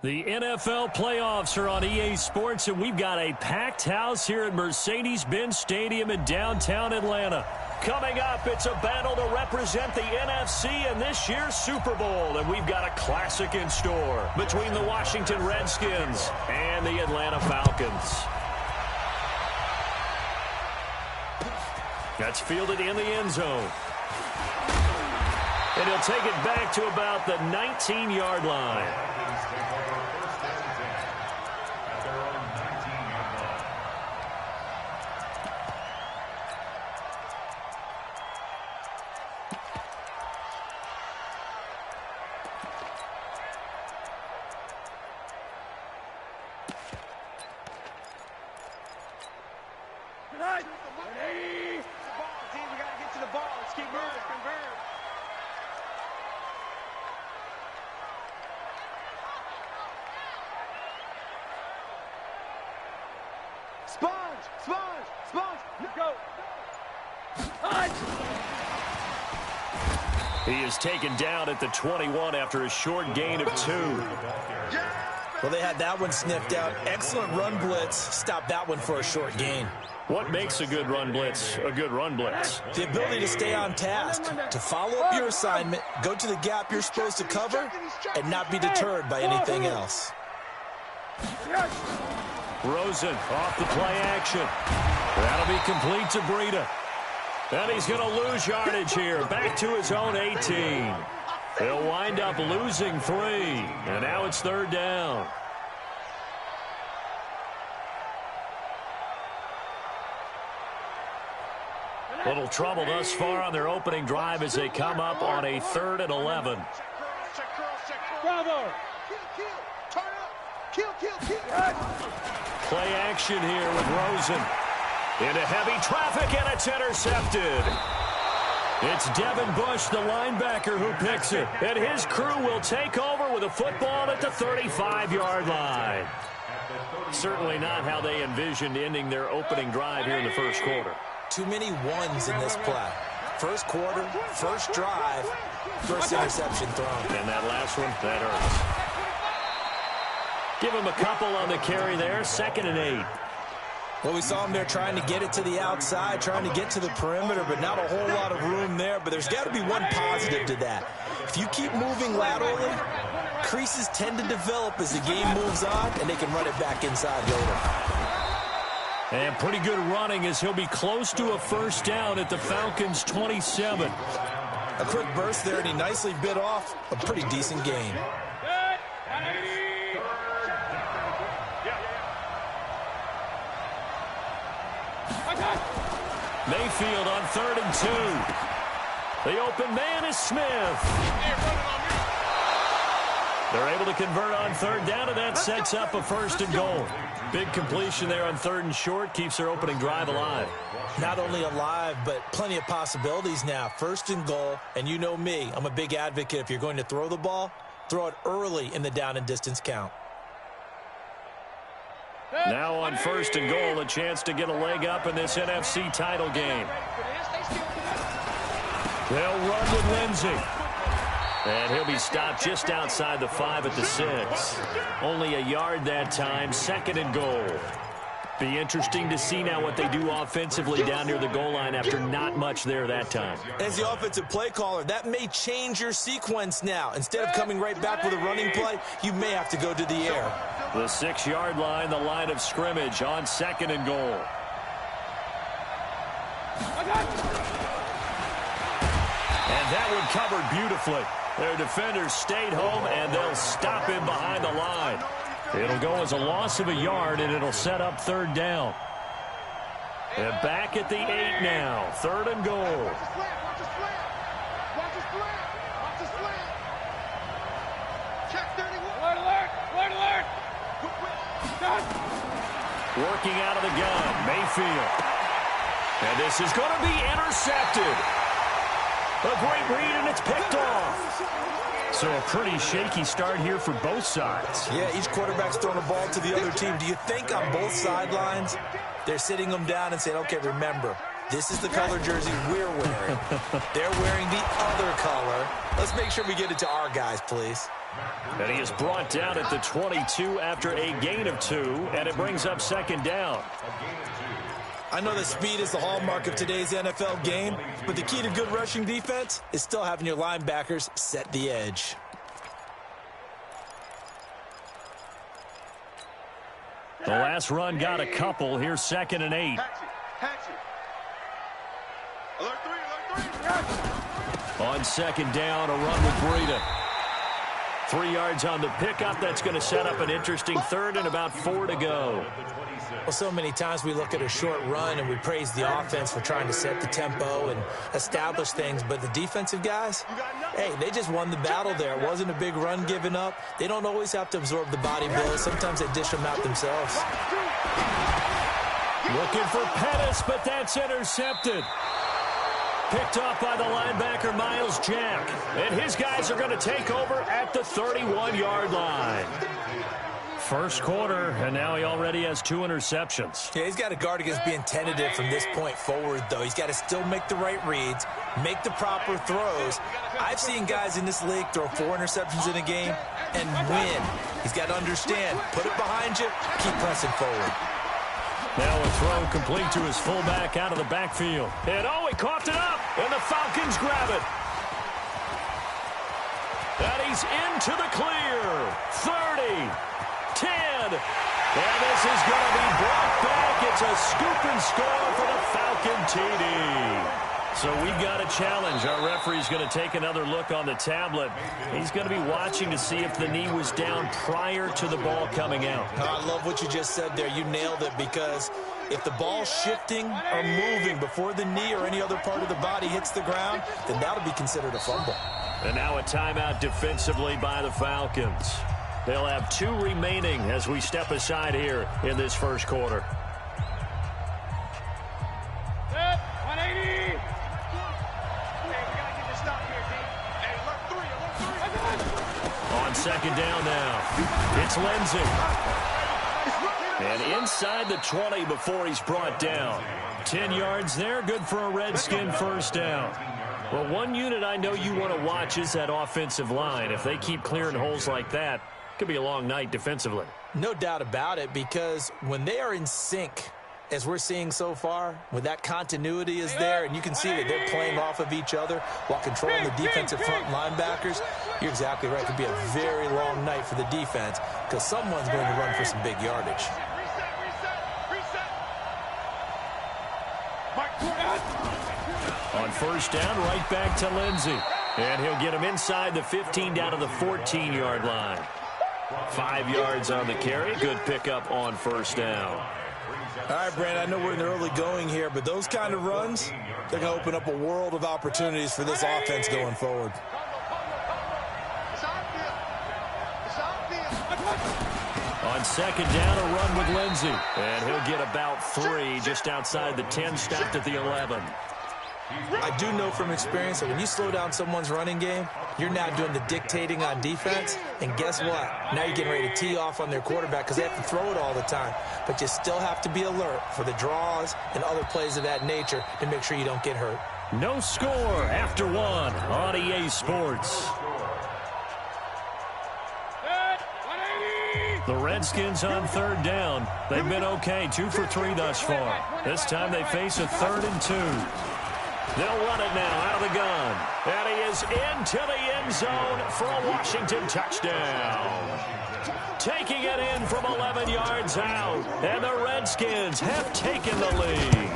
The NFL playoffs are on EA Sports, and we've got a packed house here at Mercedes-Benz Stadium in downtown Atlanta. Coming up, it's a battle to represent the NFC in this year's Super Bowl, and we've got a classic in store between the Washington Redskins and the Atlanta Falcons. That's fielded in the end zone. And he'll take it back to about the 19-yard line. He is taken down at the 21 after a short gain of 2. Well, they had that one sniffed out. Excellent run blitz. Stopped that one for a short gain. What makes a good run blitz a good run blitz? The ability to stay on task, to follow up your assignment, go to the gap you're supposed to cover, and not be deterred by anything else. Rosen off the play action. That'll be complete to Breida. And he's going to lose yardage here. Back to his own 18. He'll wind up losing 3. And now it's 3rd down. Little trouble thus far on their opening drive as they come up on a 3rd and 11. Bravo! Play action here with Rosen. Into heavy traffic, and it's intercepted. It's Devin Bush, the linebacker, who picks it. And his crew will take over with a football at the 35-yard line. Certainly not how they envisioned ending their opening drive here in the first quarter. Too many ones in this play. First quarter, first drive, first interception thrown. And that last one, that hurts. Give him a couple on the carry there, 2nd and 8. Well, we saw him there trying to get it to the outside, trying to get to the perimeter, but not a whole lot of room there. But there's got to be one positive to that. If you keep moving laterally, creases tend to develop as the game moves on, and they can run it back inside later. And pretty good running as he'll be close to a 1st down at the Falcons' 27. A quick burst there, and he nicely bit off a pretty decent gain. Mayfield on 3rd and 2. The open man is Smith. They're able to convert on 3rd down, and that sets up a 1st and goal. Big completion there on 3rd and short keeps their opening drive alive. Not only alive, but plenty of possibilities now. 1st and goal, and you know me, I'm a big advocate. If you're going to throw the ball, throw it early in the down and distance count. Now on 1st and goal, a chance to get a leg up in this NFC title game. They'll run with Lindsey. And he'll be stopped just outside the 5 at the 6. Only a yard that time, 2nd and goal. Be interesting to see now what they do offensively down near the goal line after not much there that time. As the offensive play caller, that may change your sequence now. Instead of coming right back with a running play, you may have to go to the air. The 6-yard line, the line of scrimmage on 2nd and goal. And that one covered beautifully. Their defenders stayed home, and they'll stop him behind the line. It'll go as a loss of a yard, and it'll set up 3rd down. And back at the 8 now, 3rd and goal. Working out of the gun, Mayfield. And this is going to be intercepted. A great read, and it's picked off. So a pretty shaky start here for both sides. Yeah, each quarterback's throwing a ball to the other team. Do you think on both sidelines they're sitting them down and saying, okay, remember, This is the color jersey we're wearing. They're wearing the other color. Let's make sure we get it to our guys, please. And he is brought down at the 22 after a gain of 2, and it brings up second down. I know that speed is the hallmark of today's NFL game, but the key to good rushing defense is still having your linebackers set the edge. The last run got a couple. Here's 2nd and 8. On 2nd down, a run with Breida. 3 yards on the pickup. That's going to set up an interesting 3rd and about 4 to go. Well, so many times we look at a short run and we praise the offense for trying to set the tempo and establish things, but the defensive guys, hey, they just won the battle there. It wasn't a big run given up. They don't always have to absorb the body blows. Sometimes they dish them out themselves. Looking for Pettis, but that's intercepted. Picked off by the linebacker, Miles Jack. And his guys are going to take over at the 31-yard line. First quarter, and now he already has 2 interceptions. Yeah, he's got to guard against being tentative from this point forward, though. He's got to still make the right reads, make the proper throws. I've seen guys in this league throw 4 interceptions in a game and win. He's got to understand, put it behind you, keep pressing forward. Now a throw complete to his fullback out of the backfield. And oh, he coughed it up, and the Falcons grab it. And he's into the clear. 30, 10, and this is going to be brought back. It's a scoop and score for the Falcon TD. So we've got a challenge. Our referee's going to take another look on the tablet. He's going to be watching to see if the knee was down prior to the ball coming out. I love what you just said there. You nailed it, because if the ball's shifting or moving before the knee or any other part of the body hits the ground, then that'll be considered a fumble. And now a timeout defensively by the Falcons. They'll have 2 remaining as we step aside here in this first quarter. 180. On 2nd down now, it's Lindsey. And inside the 20 before he's brought down. 10 yards there, good for a Redskin first down. Well, one unit I know you want to watch is that offensive line. If they keep clearing holes like that, it could be a long night defensively. No doubt about it, because when they are in sync, as we're seeing so far, when that continuity is there and you can see that they're playing off of each other while controlling the defensive front linebackers, you're exactly right. It could be a very long night for the defense, because someone's going to run for some big yardage. On first down, right back to Lindsey. And he'll get him inside the 15 down to the 14-yard line. 5 yards on the carry. Good pickup on first down. All right, Brandon, I know we're in the early going here, but those kind of runs, they're going to open up a world of opportunities for this offense going forward. On 2nd down, a run with Lindsey. And he'll get about 3 just outside the 10, stopped at the 11. I do know from experience that when you slow down someone's running game, you're now doing the dictating on defense. And guess what? Now you're getting ready to tee off on their quarterback because they have to throw it all the time. But you still have to be alert for the draws and other plays of that nature to make sure you don't get hurt. No score after 1 on EA Sports. The Redskins on 3rd down. They've been okay, 2 for 3 thus far. This time they face a 3rd and 2. They'll run it now out of the gun. And he is into the end zone for a Washington touchdown. Taking it in from 11 yards out. And the Redskins have taken the lead.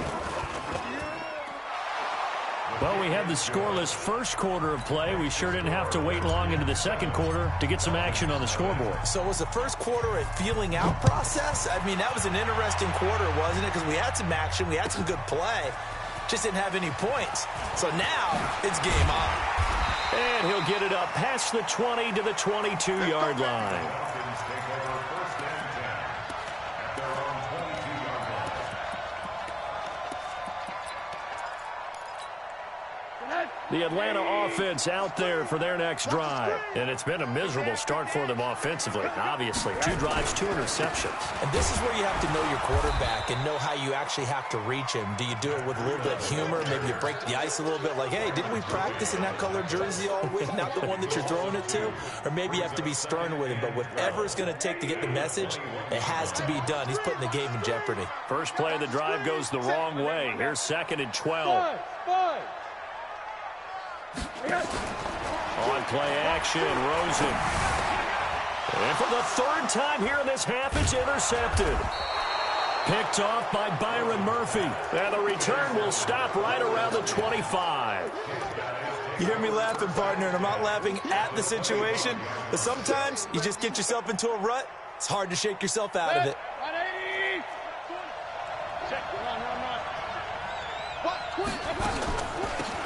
Well, we had the scoreless first quarter of play. We sure didn't have to wait long into the second quarter to get some action on the scoreboard. So was the first quarter a feeling out process? I mean, that was an interesting quarter, wasn't it? Because we had some action, we had some good play. Just didn't have any points. So now it's game on. And he'll get it up past the 20 to the 22-yard line. The Atlanta offense out there for their next drive. And it's been a miserable start for them offensively, obviously. 2 drives, 2 interceptions. And this is where you have to know your quarterback and know how you actually have to reach him. Do you do it with a little bit of humor? Maybe you break the ice a little bit like, hey, didn't we practice in that color jersey all week? Not the one that you're throwing it to? Or maybe you have to be stern with him. But whatever it's going to take to get the message, it has to be done. He's putting the game in jeopardy. First play of the drive goes the wrong way. Here's 2nd and 12. On play action, Rosen. And for the 3rd time here in this half, it's intercepted. Picked off by Byron Murphy. And the return will stop right around the 25. You hear me laughing, partner, and I'm not laughing at the situation, but sometimes you just get yourself into a rut. It's hard to shake yourself out of it.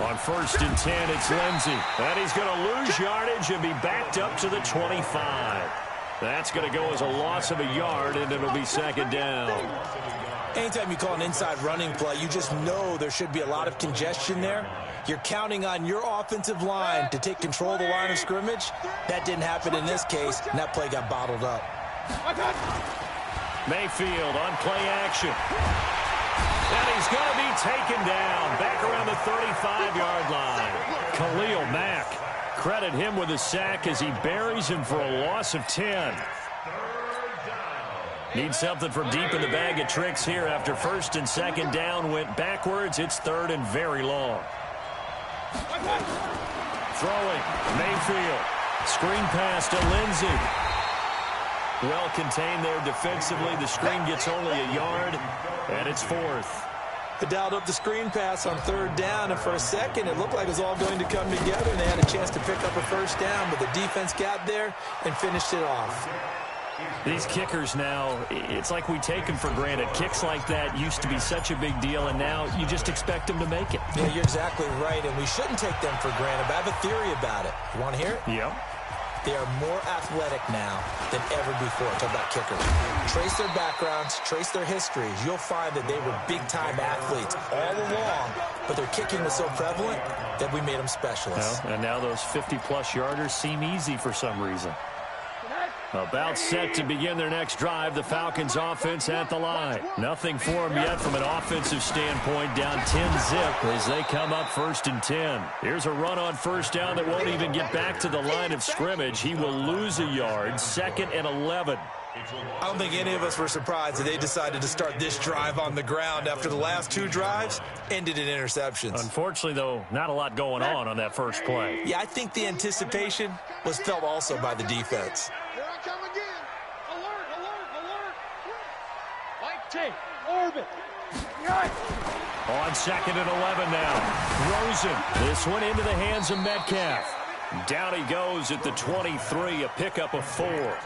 On 1st and 10, it's Lindsey. And he's going to lose yardage and be backed up to the 25. That's going to go as a loss of a yard, and it'll be 2nd down. Anytime you call an inside running play, you just know there should be a lot of congestion there. You're counting on your offensive line to take control of the line of scrimmage. That didn't happen in this case, and that play got bottled up. Mayfield on play action. And he's going to be taken down back around the 35-yard line. Khalil Mack, credit him with a sack as he buries him for a loss of 10. Need something from deep in the bag of tricks here after 1st and 2nd down went backwards. It's 3rd and very long. Throwing, Mayfield. Screen pass to Lindsey. Well contained there defensively. The screen gets only a yard, and it's 4th. They dialed up the screen pass on 3rd down, and for a second it looked like it was all going to come together, and they had a chance to pick up a 1st down, but the defense got there and finished it off. These kickers now, it's like we take them for granted. Kicks like that used to be such a big deal, and now you just expect them to make it. Yeah, you're exactly right, and we shouldn't take them for granted, but I have a theory about it. You want to hear it? Yep. They are more athletic now than ever before. Talk about kickers. Trace their backgrounds, trace their histories. You'll find that they were big-time athletes all along, but their kicking was so prevalent that we made them specialists. Well, and now those 50-plus yarders seem easy for some reason. About set to begin their next drive, the Falcons offense at the line. Nothing for them yet from an offensive standpoint, down 10-zip as they come up 1st and 10. Here's a run on 1st down that won't even get back to the line of scrimmage. He will lose a yard, 2nd and 11. I don't think any of us were surprised that they decided to start this drive on the ground after the last 2 drives ended in interceptions. Unfortunately, though, not a lot going on that first play. Yeah, I think the anticipation was felt also by the defense. Orbit. On 2nd and 11 now. Rosen. This one into the hands of Metcalf. Down he goes at the 23, a pickup of 4.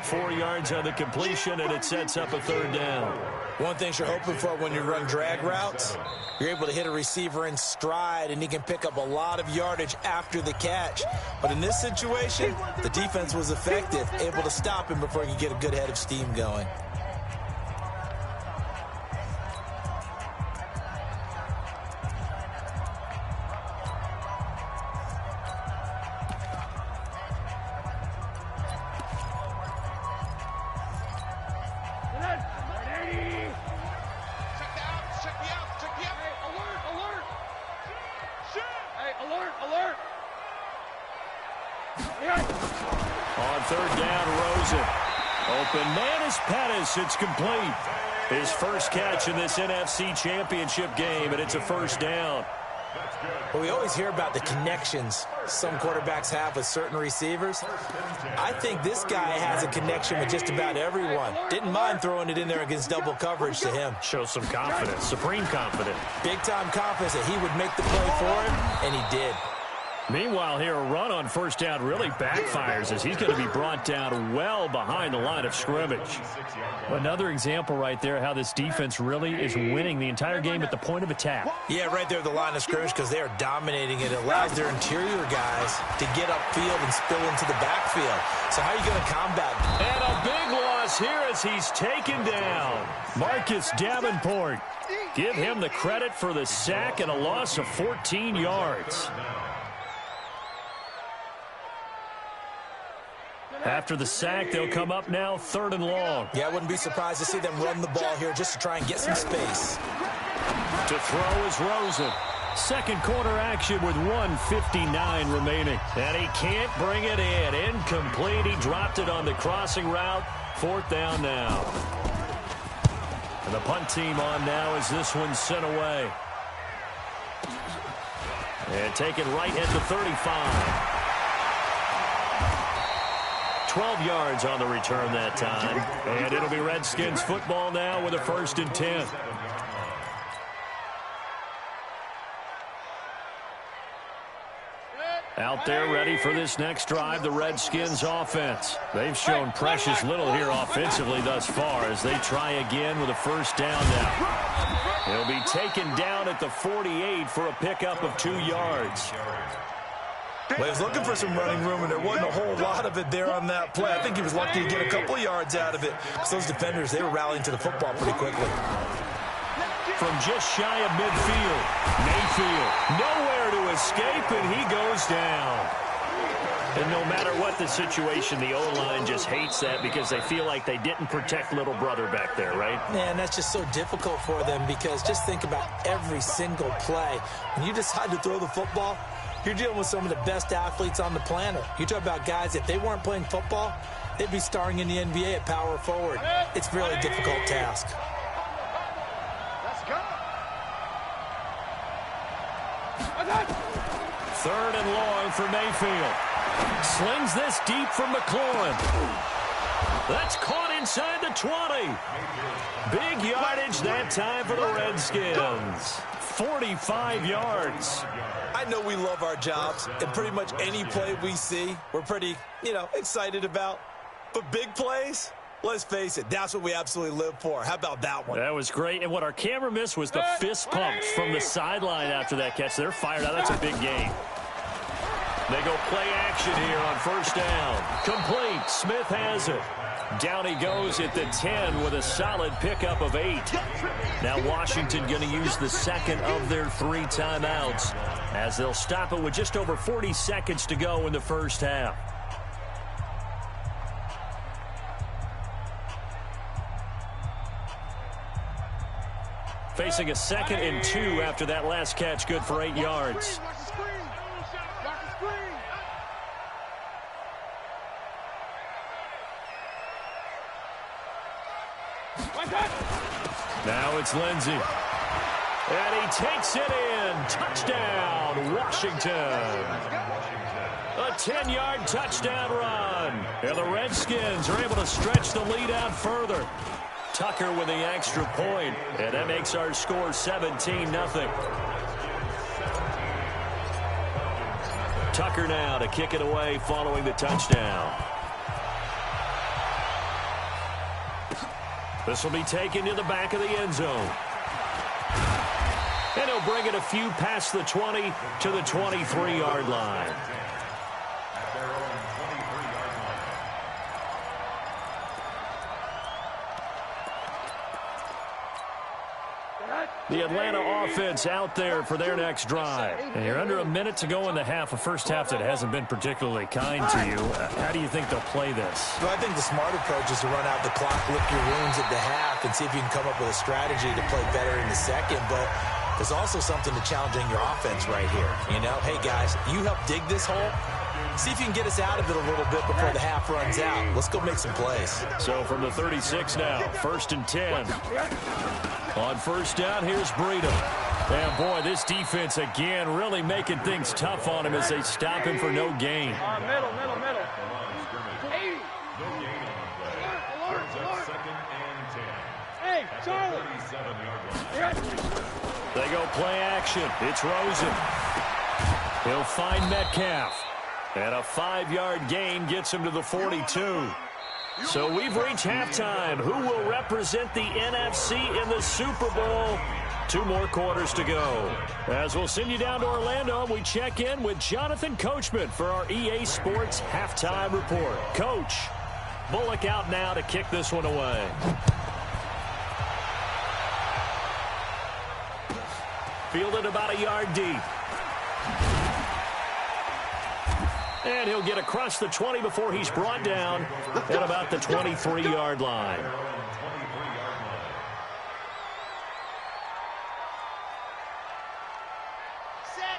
4 yards on the completion, and it sets up a 3rd down. One thing you're hoping for when you run drag routes, you're able to hit a receiver in stride, and he can pick up a lot of yardage after the catch. But in this situation, the defense was effective, able to stop him before he could get a good head of steam going. On 3rd down, Rosen. Open man is Pettis. It's complete. His first catch in this NFC Championship game, and it's a 1st down. Well, we always hear about the connections some quarterbacks have with certain receivers. I think this guy has a connection with just about everyone. Didn't mind throwing it in there against double coverage to him. Shows some confidence, supreme confidence. Big-time confidence that he would make the play for him, and he did. Meanwhile, here, a run on 1st down really backfires as he's going to be brought down well behind the line of scrimmage. Another example right there how this defense really is winning the entire game at the point of attack. Yeah, right there at the line of scrimmage because they are dominating it. It allows their interior guys to get upfield and spill into the backfield. So how are you going to combat it? And a big loss here as he's taken down. Marcus Davenport. Give him the credit for the sack and a loss of 14 yards. After the sack, they'll come up now 3rd and long. Yeah, I wouldn't be surprised to see them run the ball here just to try and get some space. To throw is Rosen. Second quarter action with 1:59 remaining. And he can't bring it in. Incomplete. He dropped it on the crossing route. 4th down now. And the punt team on now as this one's sent away. And taken right at the 35. 12 yards on the return that time. And it'll be Redskins football now with a 1st and 10. Out there ready for this next drive, the Redskins offense. They've shown precious little here offensively thus far as they try again with a 1st down now. He'll be taken down at the 48 for a pickup of 2 yards. Well, he was looking for some running room, and there wasn't a whole lot of it there on that play. I think he was lucky to get a couple of yards out of it because those defenders, they were rallying to the football pretty quickly. From just shy of midfield, Mayfield nowhere to escape, and he goes down. And no matter what the situation, the O-line just hates that because they feel like they didn't protect little brother back there, right? Man, that's just so difficult for them because just think about every single play. When you decide to throw the football, you're dealing with some of the best athletes on the planet. You talk about guys, if they weren't playing football, they'd be starring in the NBA at power forward. It's a really difficult task. Let's go. 3rd and long for Mayfield. Slings this deep from McLaurin. That's caught inside the 20. Big yardage that time for the Redskins. 45 yards. I know we love our jobs, and pretty much any play we see, we're pretty, excited about. But big plays, let's face it, that's what we absolutely live for. How about that one? That was great. And what our camera missed was the fist pumps from the sideline after that catch. They're fired out. That's a big gain. They go play action here on 1st down. Complete. Smith has it. Down he goes at the 10 with a solid pickup of 8. Now Washington going to use the second of their 3 timeouts as they'll stop it with just over 40 seconds to go in the 1st half. Facing a 2nd and 2 after that last catch, good for 8 yards. Now it's Lindsey. And he takes it in. Touchdown, Washington. A 10-yard touchdown run. And the Redskins are able to stretch the lead out further. Tucker with the extra point. And that makes our score 17-0. Tucker now to kick it away following the touchdown. This will be taken to the back of the end zone. And he'll bring it a few past the 20 to the 23-yard line. The Atlanta offense out there for their next drive. And you're under a minute to go in the half, a first half that hasn't been particularly kind to you. How do you think they'll play this? Well, I think the smart approach is to run out the clock, lick your wounds at the half, and see if you can come up with a strategy to play better in the second. But there's also something to challenging your offense right here. Hey, guys, you help dig this hole. See if you can get us out of it a little bit before the half runs out. Let's go make some plays. So from the 36 now, 1st and 10. On 1st down, here's Breida. And, boy, this defense, again, really making things tough on him as they stop him for no gain. Middle. Hey, Charlie. They go play action. It's Rosen. He'll find Metcalf. And a 5-yard gain gets him to the 42. So we've reached halftime. Who will represent the NFC in the Super Bowl? 2 more quarters to go. As we'll send you down to Orlando, we check in with Jonathan Coachman for our EA Sports Halftime Report. Coach, Bullock out now to kick this one away. Fielded about a yard deep. And he'll get across the 20 before he's brought down at about the 23-yard line.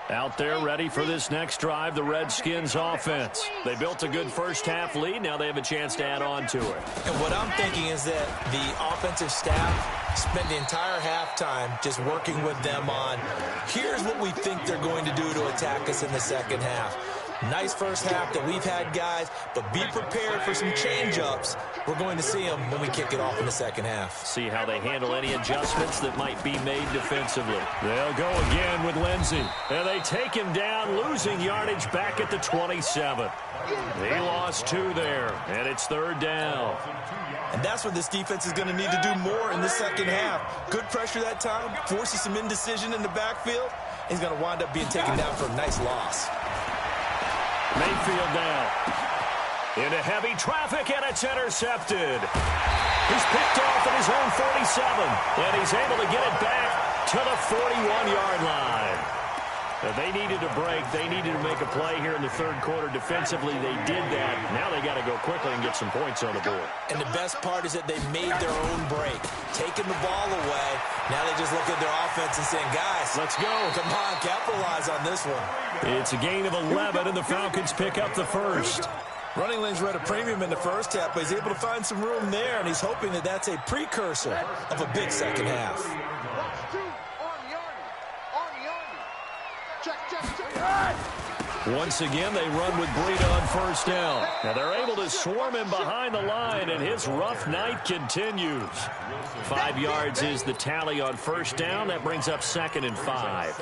Out there ready for this next drive, the Redskins offense. They built a good first-half lead. Now they have a chance to add on to it. And what I'm thinking is that the offensive staff spent the entire halftime just working with them on, here's what we think they're going to do to attack us in the second half. Nice first half that we've had, guys, but be prepared for some change-ups. We're going to see them when we kick it off in the second half. See how they handle any adjustments that might be made defensively. They'll go again with Lindsey. And they take him down, losing yardage back at the 27. He lost 2 there, and it's 3rd down. And that's what this defense is going to need to do more in the second half. Good pressure that time, forces some indecision in the backfield. He's going to wind up being taken down for a nice loss. Mayfield now into heavy traffic, and it's intercepted. He's picked off at his own 47, and he's able to get it back to the 41-yard line. They needed a break. They needed to make a play here in the 3rd quarter. Defensively, they did that. Now they got to go quickly and get some points on the board. And the best part is that they made their own break, taking the ball away. Now they just look at their offense and saying, guys, let's go. Come on, capitalize on this one. It's a gain of 11, and the Falcons pick up the first. Running lanes were at a premium in the first half, but he's able to find some room there, and he's hoping that that's a precursor of a big second half. Once again, they run with Breida on first down. Now they're able to swarm him behind the line, and his rough night continues. 5 yards is the tally on first down. That brings up 2nd and 5.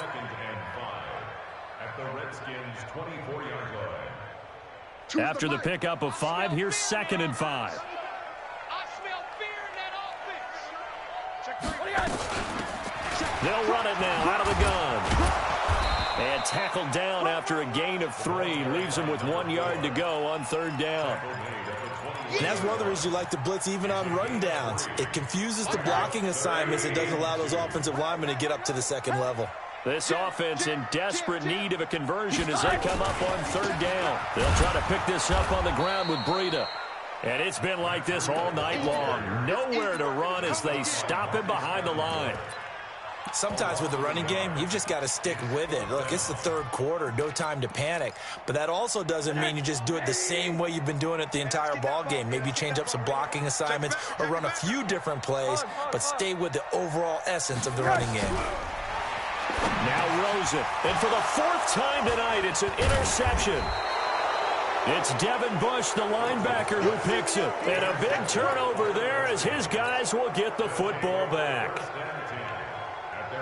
At the Redskins' 24-yard line. After the pickup of 5, here's 2nd and 5. I smell fear in that offense. They'll run it now out of the gun. And tackled down after a gain of 3. Leaves him with 1 yard to go on 3rd down. And that's one of the reasons you like to blitz even on rundowns. It confuses the blocking assignments. It doesn't allow those offensive linemen to get up to the second level. This offense in desperate need of a conversion as they come up on 3rd down. They'll try to pick this up on the ground with Breida. And it's been like this all night long. Nowhere to run as they stop him behind the line. Sometimes with the running game, you've just got to stick with it. Look, it's the 3rd quarter, no time to panic. But that also doesn't mean you just do it the same way you've been doing it the entire ball game. Maybe change up some blocking assignments or run a few different plays, but stay with the overall essence of the running game. Now Rosen, and for the 4th time tonight, it's an interception. It's Devin Bush, the linebacker, who picks it. And a big turnover there as his guys will get the football back.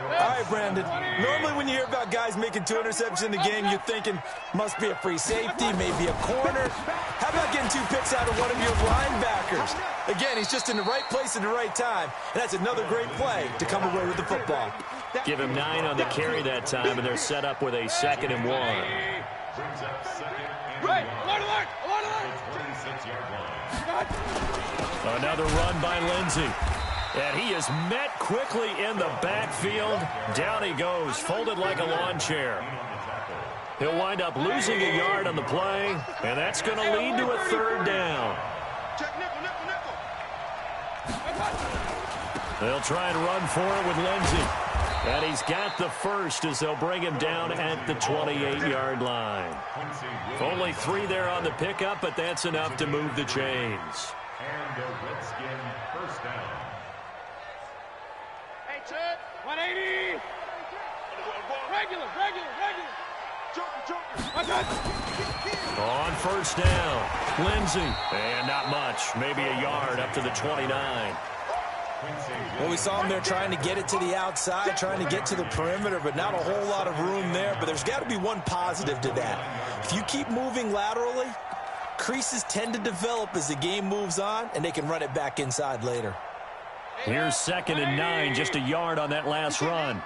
All right, Brandon. Normally when you hear about guys making 2 interceptions in the game, you're thinking must be a free safety, maybe a corner. How about getting 2 picks out of one of your linebackers? Again, he's just in the right place at the right time, and that's another great play to come away with the football. Give him 9 on the carry that time, and they're set up with a 2nd and 1. Another run by Lindsey. And he is met quickly in the backfield. Down he goes, folded like a lawn chair. He'll wind up losing a yard on the play, and that's going to lead to a 3rd down. They'll try and run for it with Lindsey. And he's got the first as they'll bring him down at the 28-yard line. Only 3 there on the pickup, but that's enough to move the chains. And the Redskin first down. 180. Regular. On first down, Lindsey. And not much, maybe a yard up to the 29. Well, we saw him there trying to get it to the outside, trying to get to the perimeter, but not a whole lot of room there. But there's got to be one positive to that. If you keep moving laterally, creases tend to develop as the game moves on, and they can run it back inside later. Here's 2nd and 9, just a yard on that last run.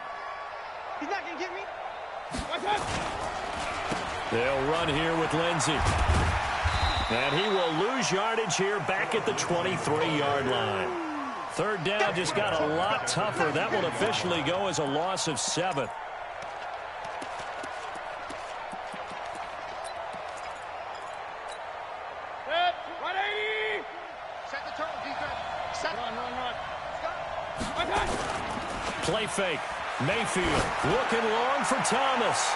He's not going to get me. They'll run here with Lindsey. And he will lose yardage here back at the 23-yard line. 3rd down just got a lot tougher. That will officially go as a loss of 7. Set the tone, defense. Set. Run. Play fake. Mayfield looking long for Thomas.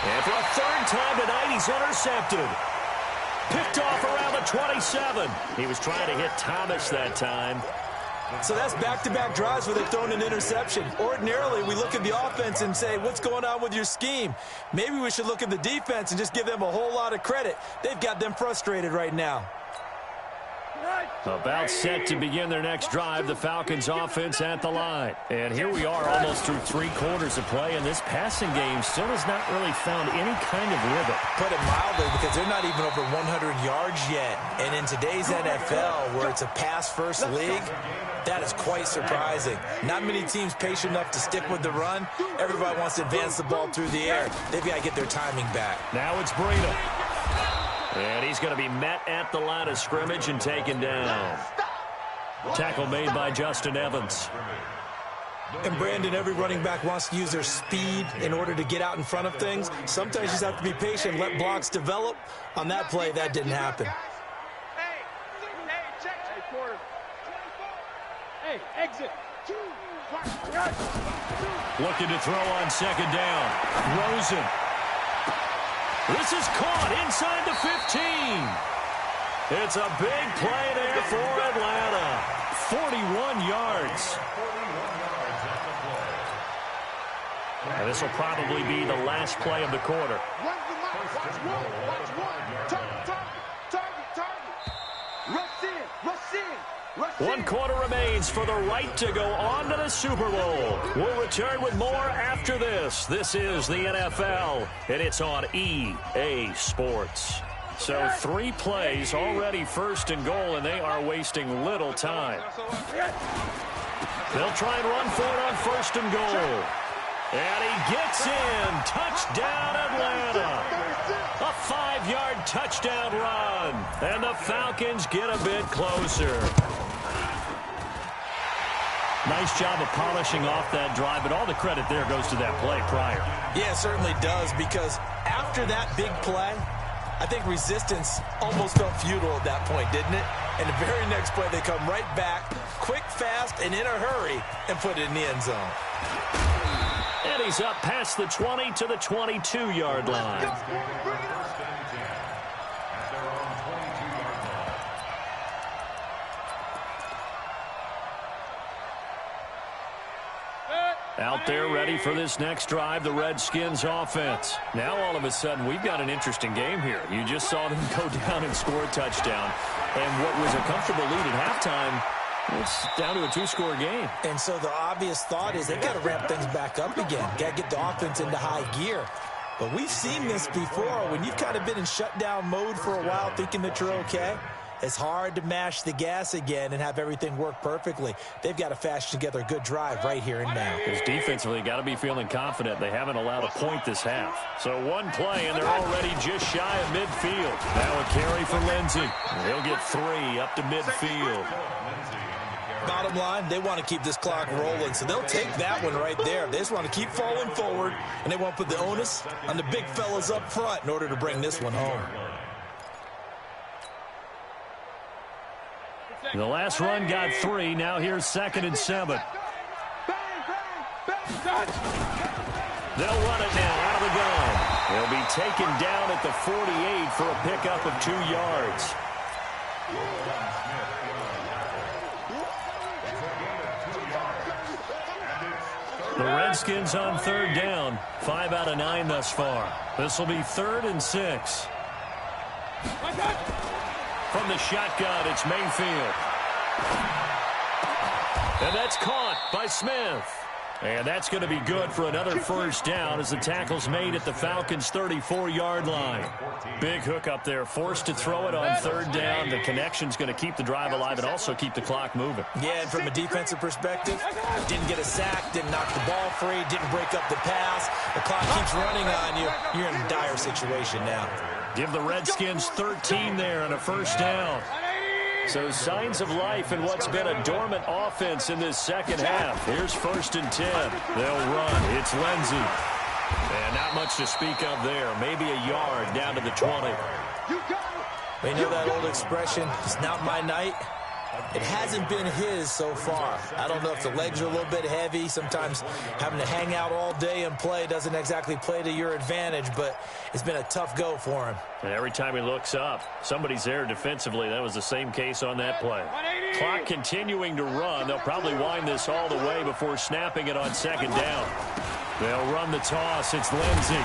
And for a third time tonight, he's intercepted. Picked off around the 27. He was trying to hit Thomas that time. So that's back-to-back drives where they've thrown an interception. Ordinarily, we look at the offense and say, what's going on with your scheme? Maybe we should look at the defense and just give them a whole lot of credit. They've got them frustrated right now. About set to begin their next drive, the Falcons offense at the line. And here we are almost through 3 quarters of play, and this passing game still has not really found any kind of rhythm. Put it mildly, because they're not even over 100 yards yet. And in today's NFL, where it's a pass-first league, that is quite surprising. Not many teams patient enough to stick with the run. Everybody wants to advance the ball through the air. They've got to get their timing back. Now it's Breida. And he's going to be met at the line of scrimmage and taken down. Tackle made by Justin Evans. And, Brandon, every running back wants to use their speed in order to get out in front of things. Sometimes you just have to be patient, let blocks develop. On that play, that didn't happen. Hey, exit. Looking to throw on second down. Rosen. This is caught inside the 15. It's a big play there for Atlanta. 41 yards. And this will probably be the last play of the quarter. Watch one. Target. Rush in. 1 quarter remains for the right to go on to the Super Bowl. We'll return with more after this. This is the NFL, and it's on EA Sports. So 3 plays already first and goal, and they are wasting little time. They'll try and run for it on first and goal. And he gets in. Touchdown, Atlanta. A 5-yard touchdown run. And the Falcons get a bit closer. Nice job of polishing off that drive, but all the credit there goes to that play prior. Yeah, it certainly does, because after that big play, I think resistance almost felt futile at that point, didn't it? And the very next play, they come right back, quick, fast, and in a hurry, and put it in the end zone. And he's up past the 20 to the 22-yard line. Out there ready for this next drive, the Redskins offense. Now all of a sudden we've got an interesting game here. You just saw them go down and score a touchdown. And what was a comfortable lead at halftime, it's down to a 2-score game. And so the obvious thought is they've got to ramp things back up again. Got to get the offense into high gear. But we've seen this before. When you've kind of been in shutdown mode for a while thinking that you're okay, it's hard to mash the gas again and have everything work perfectly. They've got to fashion together a good drive right here and now. Because defensively, got to be feeling confident. They haven't allowed a point this half. So 1 play, and they're already just shy of midfield. Now a carry for Lindsey. He'll get 3 up to midfield. Bottom line, they want to keep this clock rolling, so they'll take that one right there. They just want to keep falling forward, and they want to put the onus on the big fellas up front in order to bring this one home. The last run got 3. Now here's 2nd and 7. They'll run it now out of the gun. He'll be taken down at the 48 for a pickup of 2 yards. The Redskins on 3rd down. 5 out of 9 thus far. This will be 3rd and 6. From the shotgun, it's Mayfield. And that's caught by Smith. And that's going to be good for another first down as the tackle's made at the Falcons' 34-yard line. Big hook up there, forced to throw it on 3rd down. The connection's going to keep the drive alive and also keep the clock moving. Yeah, and from a defensive perspective, didn't get a sack, didn't knock the ball free, didn't break up the pass. The clock keeps running on you. You're in a dire situation now. Give the Redskins 13 there and a first down. So signs of life in what's been a dormant offense in this second half. Here's 1st and 10. They'll run. It's Lindsey. And not much to speak of there. Maybe a yard down to the 20. You know that old expression, it's not my night? It hasn't been his so far. I don't know if the legs are a little bit heavy. Sometimes having to hang out all day and play doesn't exactly play to your advantage, but it's been a tough go for him. And every time he looks up, somebody's there defensively. That was the same case on that play. Clock continuing to run. They'll probably wind this all the way before snapping it on second down. They'll run the toss. It's Lindsey.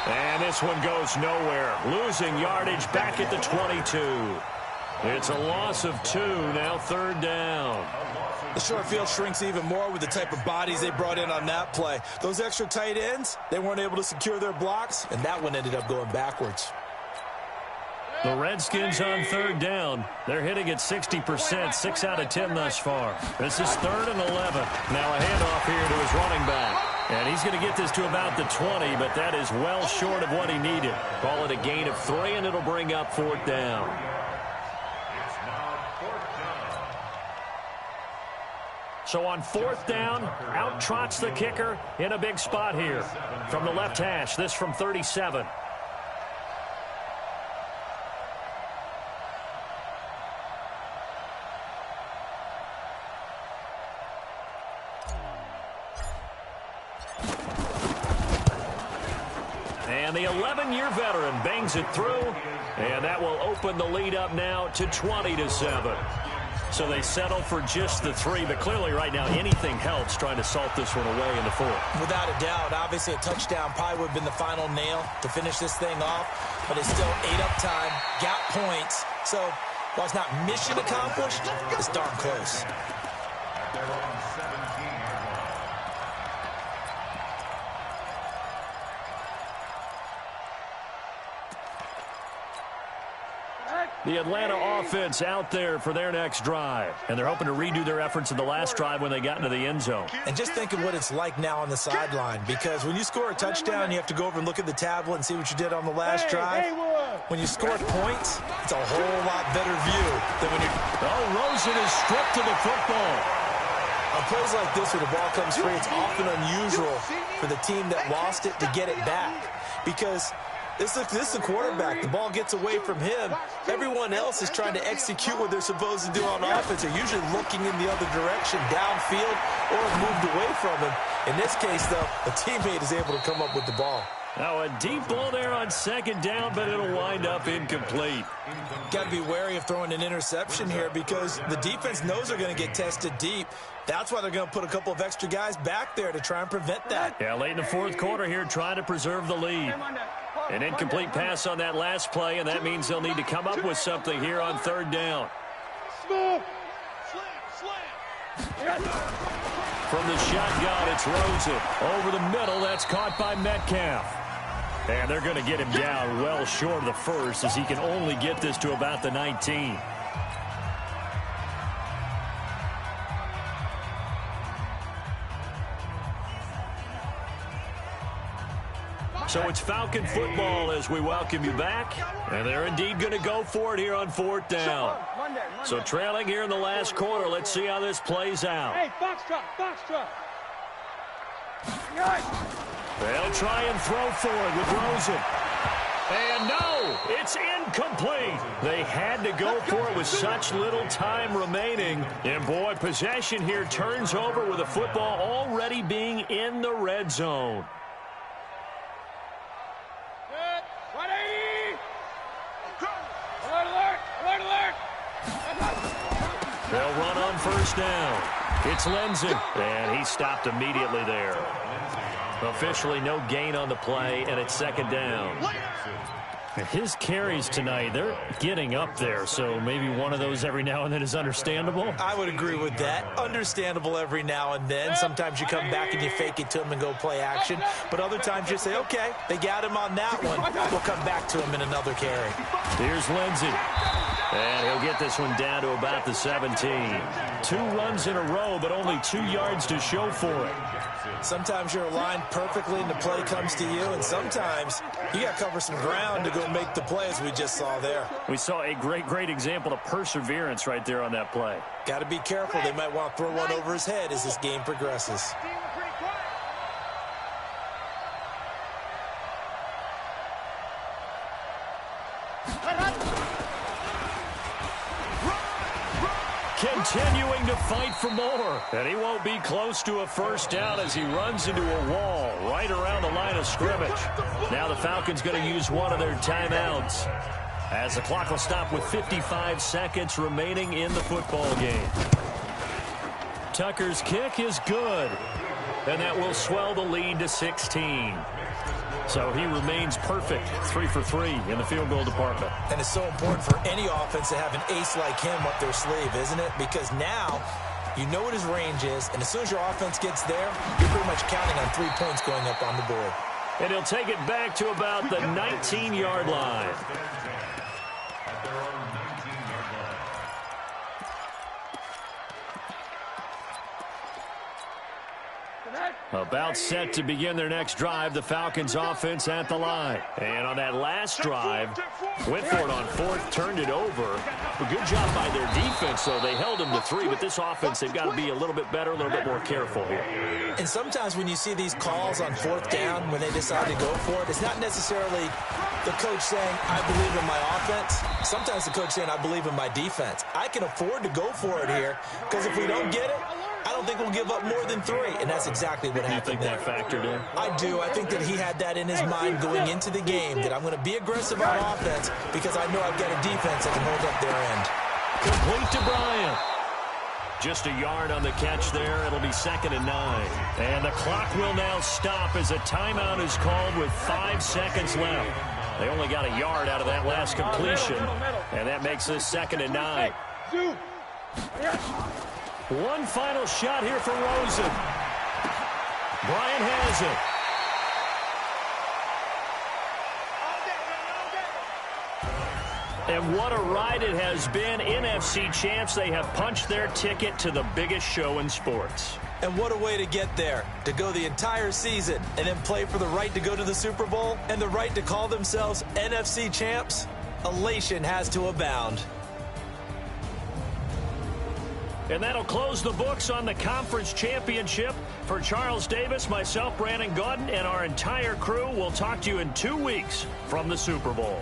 And this one goes nowhere. Losing yardage back at the 22. It's a loss of 2, now third down. The short field shrinks even more with the type of bodies they brought in on that play. Those extra tight ends, they weren't able to secure their blocks, and that one ended up going backwards. The Redskins on third down. They're hitting at 60%, 6 out of 10 thus far. This is 3rd and 11. Now a handoff here to his running back. And he's going to get this to about the 20, but that is well short of what he needed. Call it a gain of 3, and it'll bring up 4th down. So on 4th down, out trots the kicker in a big spot here. From the left hash, this from 37. And the 11-year veteran bangs it through, and that will open the lead up now to 20-7. So they settle for just the 3, but clearly right now anything helps trying to salt this one away in the 4th. Without a doubt, obviously a touchdown probably would have been the final nail to finish this thing off, but it's still 8 up time, got points. So while it's not mission accomplished, it's darn close. The Atlanta offense out there for their next drive. And they're hoping to redo their efforts in the last drive when they got into the end zone. And just think of what it's like now on the sideline, because when you score a touchdown, you have to go over and look at the tablet and see what you did on the last drive. When you score points, it's a whole lot better view than when you're... Oh, Rosen is stripped to the football. On plays like this where the ball comes free, it's often unusual for the team that lost it to get it back, because this is the quarterback. The ball gets away from him. Everyone else is trying to execute what they're supposed to do on offense. They're usually looking in the other direction, downfield, or have moved away from him. In this case, though, a teammate is able to come up with the ball. Now a deep ball there on second down, but it'll wind up incomplete. Got to be wary of throwing an interception here because the defense knows they're going to get tested deep. That's why they're going to put a couple of extra guys back there to try and prevent that. Yeah, late in the 4th quarter here, trying to preserve the lead. An incomplete pass on that last play, and that means they'll need to come up with something here on 3rd down. From the shotgun, it's Rosen. Over the middle, that's caught by Metcalf. And they're going to get him down well short of the first as he can only get this to about the 19. So it's Falcon football as we welcome you back. And they're indeed going to go for it here on 4th down. So trailing here in the last quarter. Let's see how this plays out. Hey, foxtrot. They'll try and throw for it with Rosen. And no, it's incomplete. They had to go for it with such little time remaining. And boy, possession here turns over with the football already being in the red zone. They'll run on 1st down. It's Lindsey, and he stopped immediately there. Officially no gain on the play, and it's 2nd down. His carries tonight, they're getting up there, so maybe one of those every now and then is understandable. I would agree with that. Understandable every now and then. Sometimes you come back and you fake it to him and go play action. But other times you say, okay, they got him on that one. We'll come back to him in another carry. Here's Lindsey. And he'll get this one down to about the 17. 2 runs in a row, but only 2 yards to show for it. Sometimes you're aligned perfectly and the play comes to you, and sometimes you got to cover some ground to go make the play, as we just saw there. We saw a great example of perseverance right there on that play. Got to be careful. They might want to throw one over his head as this game progresses. continuing to fight for more. And he won't be close to a first down as he runs into a wall right around the line of scrimmage. Now the Falcons going to use one of their timeouts, as the clock will stop with 55 seconds remaining in the football game. Tucker's kick is good, and that will swell the lead to 16. So he remains perfect, 3 for 3 in the field goal department. And it's so important for any offense to have an ace like him up their sleeve, isn't it? Because now you know what his range is, and as soon as your offense gets there, you're pretty much counting on 3 points going up on the board. And he'll take it back to about the 19-yard line. About set to begin their next drive, the Falcons offense at the line. And on that last drive, went for it on fourth, turned it over. A good job by their defense, though. They held them to 3, but this offense, they've got to be a little bit better, a little bit more careful here. And sometimes when you see these calls on fourth down, when they decide to go for it, it's not necessarily the coach saying, I believe in my offense. Sometimes the coach saying, I believe in my defense. I can afford to go for it here, because if we don't get it, I don't think we'll give up more than 3, and that's exactly what happened there. You think that factored in? I do. I think that he had that in his mind going into the game, that I'm going to be aggressive on offense because I know I've got a defense that can hold up their end. Complete to Bryant. Just a yard on the catch there. It'll be 2nd and 9. And the clock will now stop as a timeout is called with 5 seconds left. They only got a yard out of that last completion, and that makes this 2nd and 9. One final shot here for Rosen. Bryant has it. And what a ride it has been. NFC champs, they have punched their ticket to the biggest show in sports. And what a way to get there, to go the entire season and then play for the right to go to the Super Bowl and the right to call themselves NFC champs. Elation has to abound. And that'll close the books on the conference championship. For Charles Davis, myself, Brandon Gaudin, and our entire crew, we'll talk to you in 2 weeks from the Super Bowl.